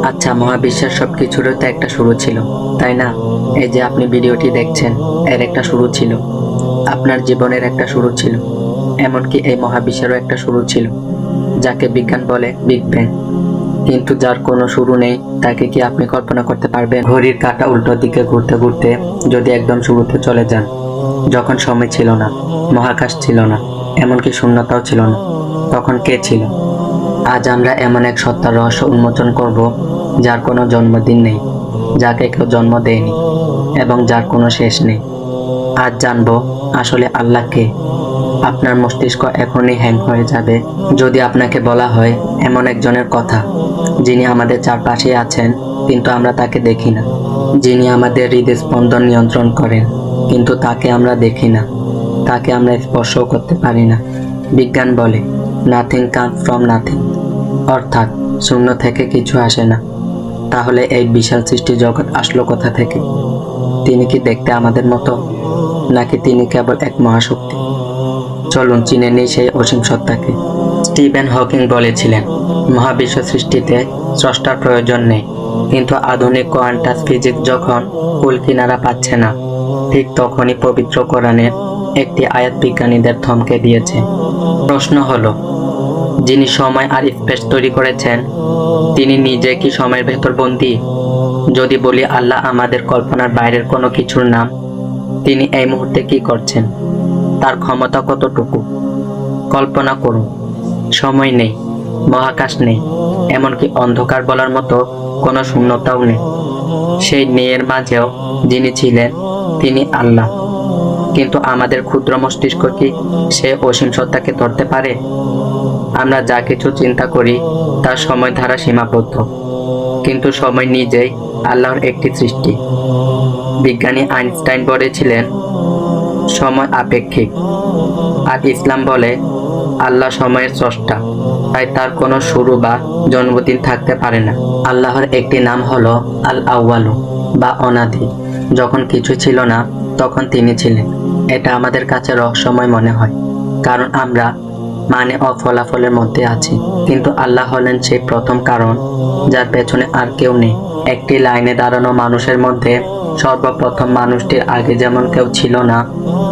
আচ্ছা, মহাবিশ্বের সবকিছুরও তো একটা শুরু ছিল, তাই না? এই যে আপনি ভিডিওটি দেখছেন, এর একটা শুরু ছিল। আপনার জীবনের একটা শুরু ছিল। এমনকি এই মহাবিশ্বেরও একটা শুরু ছিল, যাকে বিজ্ঞান বলে বিগ ব্যাং। কিন্তু যার কোনো শুরু নেই, তাকে কি আপনি কল্পনা করতে পারবেন? ঘড়ির কাঁটা উল্টো দিকে ঘুরতে ঘুরতে যদি একদম শুরুতে চলে যান, যখন সময় ছিল না, মহাকাশ ছিল না, এমনকি শূন্যতাও ছিল না, তখন কে ছিল? আজ আমরা এমন এক সত্তার রহস্য উন্মোচন করব, যার কোনো জন্মদিন নেই, যাকে কেউ জন্ম দেয়নি, এবং যার কোনো শেষ নেই। আজ জানবো আসলে আল্লাহ কে। আপনার মস্তিষ্ক এখনই হ্যাং হয়ে যাবে যদি আপনাকে বলা হয় এমন একজনের কথা, যিনি আমাদের চারপাশে আছেন কিন্তু আমরা তাকে দেখি না, যিনি আমাদের হৃদস্পন্দন নিয়ন্ত্রণ করেন কিন্তু তাকে আমরা দেখি না, তাকে আমরা স্পর্শও করতে পারি না। বিজ্ঞান বলে নাথিং কামস ফ্রম নাথিং, অর্থাৎ শূন্য থেকে কিছু আসে না। তাহলে এই বিশাল সৃষ্টি জগৎ আসলো কোথা থেকে? তিনি কি দেখতে আমাদের মতো, নাকি তিনি কেবল এক মহাশক্তি? চলুন চিনে নিই সেই অসীম সত্তাকে। স্টিফেন হকিং বলেছিলেন, মহাবিশ্ব সৃষ্টিতে স্রষ্টার প্রয়োজন নেই। কিন্তু আধুনিক কোয়ান্টাম ফিজিক্স যখন কুল কিনারা পাচ্ছে না, ঠিক তখনই পবিত্র কোরআনের একটি আয়াত বিজ্ঞানীদের থমকে দিয়েছে। প্রশ্ন হলো, যিনি সময় আর স্পেস তৈরি করেছেন, তিনি নিজে কি সময়ের ভেতর বন্দী? যদি বলি আল্লাহ আমাদের কল্পনার বাইরের কোনো কিছুর নাম, তিনি এই মুহূর্তে কি করছেন? তার ক্ষমতা কতটুকু? কল্পনা করুন, সময় নেই, মহাকাশ নেই, এমনকি অন্ধকার বলার মতো কোনো শূন্যতাও নেই। সেই নেয়ের মাঝেও যিনি ছিলেন, তিনি আল্লাহ। কিন্তু আমাদের ক্ষুদ্র মস্তিষ্ক কি সে অসীম সত্তাকে ধরতে পারে? আমরা যা কিছু চিন্তা করি তার সময় ধারা সীমাবদ্ধ, কিন্তু সময় নিজেই আল্লাহর একটি সৃষ্টি। বিজ্ঞানী আইনস্টাইন বলেছিলেন, সময় আপেক্ষিক। আর ইসলাম বলে আল্লাহ সময়ের স্রষ্টা, তাই তার কোনো শুরু বা জন্মদিন থাকতে পারে না। আল্লাহর একটি নাম হলো আল আউয়ালু বা অনাদি। যখন কিছু ছিল না, তখন তিনি ছিলেন। এটা আমাদের কাছে রহস্যময় মনে হয়, কারণ আমরা মানে ও ফলাফলের মধ্যে আছি। কিন্তু আল্লাহ হলেন সেই প্রথম কারণ, যার পেছনে আর কেউ নেই। একটি লাইনে দাঁড়ানো মানুষের মধ্যে সর্বপ্রথম মানুষটির আগে যেমন কেউ ছিল না,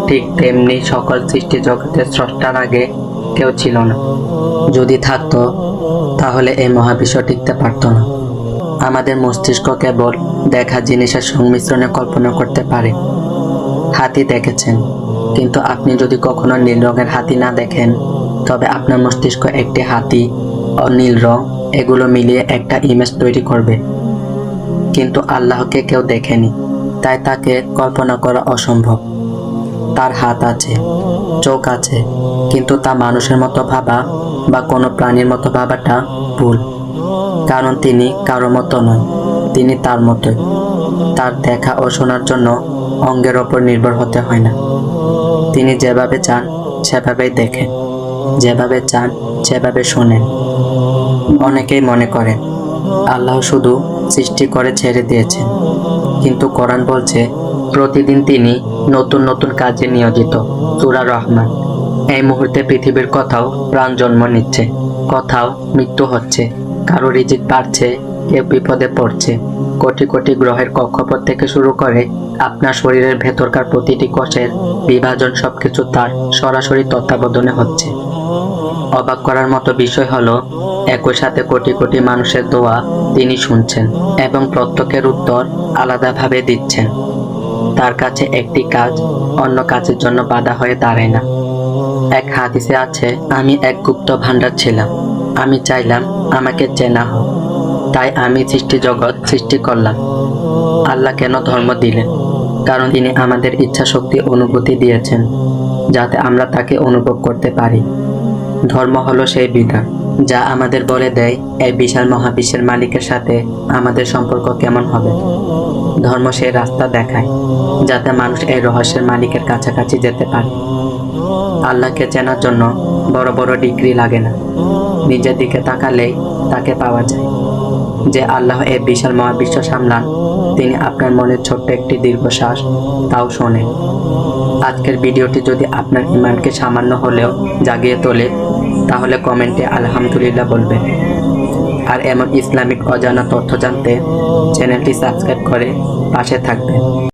ঠিক তেমনি সকল সৃষ্টি জগতের স্রষ্টার আগে কেউ ছিল না। যদি থাকতো, তাহলে এই মহাবিশ্ব টিকতে পারত না। আমাদের মস্তিষ্ক কেবল দেখা জিনিসের সংমিশ্রণে কল্পনা করতে পারে। হাতি দেখেছেন, কিন্তু আপনি যদি কখনো নীল রঙের হাতি না দেখেন, তবে আপনার মস্তিষ্ক একটি হাতি ও নীল রং এগুলো মিলিয়ে একটা ইমেজ তৈরি করবে। কিন্তু আল্লাহকে কেউ দেখেনি, তাই তাকে কল্পনা করা অসম্ভব। তার হাত আছে, চোখ আছে, কিন্তু তা মানুষের মতো ভাবা বা কোনো প্রাণীর মতো ভাবাটা ভুল। কারণ তিনি কারো মতো নয়, তিনি তার মতোই। তার দেখা ও শোনার জন্য অঙ্গের ওপর নির্ভর হতে হয় না। তিনি যেভাবে চান সেভাবেই দেখেন, যেভাবে চান সেভাবে শোনেন। অনেকেই মনে করেন আল্লাহ শুধু সৃষ্টি করে ছেড়ে দিয়েছেন, কিন্তু কোরআন বলছে প্রতিদিন তিনি নতুন নতুন কাজে নিয়োজিত। সূরা রহমান। এই মুহূর্তে পৃথিবীর কোথাও প্রাণ জন্ম নিচ্ছে, কোথাও মৃত্যু হচ্ছে, কারো রিজিক বাড়ছে, কেউ বিপদে পড়ছে। কোটি কোটি গ্রহের কক্ষপথ থেকে শুরু করে আপনার শরীরের ভেতরকার প্রতিটি কোষের বিভাজন সবকিছু তার সরাসরি তত্ত্বাবধানে হচ্ছে। অবাক করার মতো বিষয় হলো, একই সাথে কোটি কোটি মানুষের দোয়া তিনি শুনছেন এবং প্রত্যেকের উত্তর আলাদাভাবে দিচ্ছেন। তার কাছে একটি কাজ অন্য কাজের জন্য বাধা হয়ে দাঁড়ায় না। এক হাদিসে আছে, আমি এক গুপ্ত ভাণ্ডার ছিলাম, আমি চাইলাম আমাকে চেনা হোক, তাই আমি সৃষ্টি জগৎ সৃষ্টি করলাম। আল্লাহ কেন ধর্ম দিলেন? কারণ তিনি আমাদের ইচ্ছা শক্তি অনুভূতি দিয়েছেন, যাতে আমরা তাকে অনুভব করতে পারি। ধর্ম হলো সেই বিধান যা আমাদের বলে দেয় এই বিশাল মহাবিশ্বের মালিকের সাথে আমাদের সম্পর্ক কেমন হবে। ধর্ম সেই রাস্তা দেখায়, যাতে মানুষ এই রহস্যের মালিকের কাছাকাছি যেতে পারে। আল্লাহকে চেনার জন্য বড় বড় ডিগ্রি লাগে না, নিজের দিকে তাকালেই তাকে পাওয়া যায়। যে আল্লাহ এই বিশাল মহাবিশ্ব সামলান, তিনি আপনার মনের ছোট্ট একটি দীর্ঘশ্বাস তাও শোনেন। আজকের ভিডিওটি যদি আপনার ইমানকে সামান্য হলেও জাগিয়ে তোলে, তাহলে কমেন্টে আলহামদুলিল্লাহ বলবেন। আর এমন ইসলামিক অজানা তথ্য জানতে চ্যানেলটি সাবস্ক্রাইব করে পাশে থাকবেন।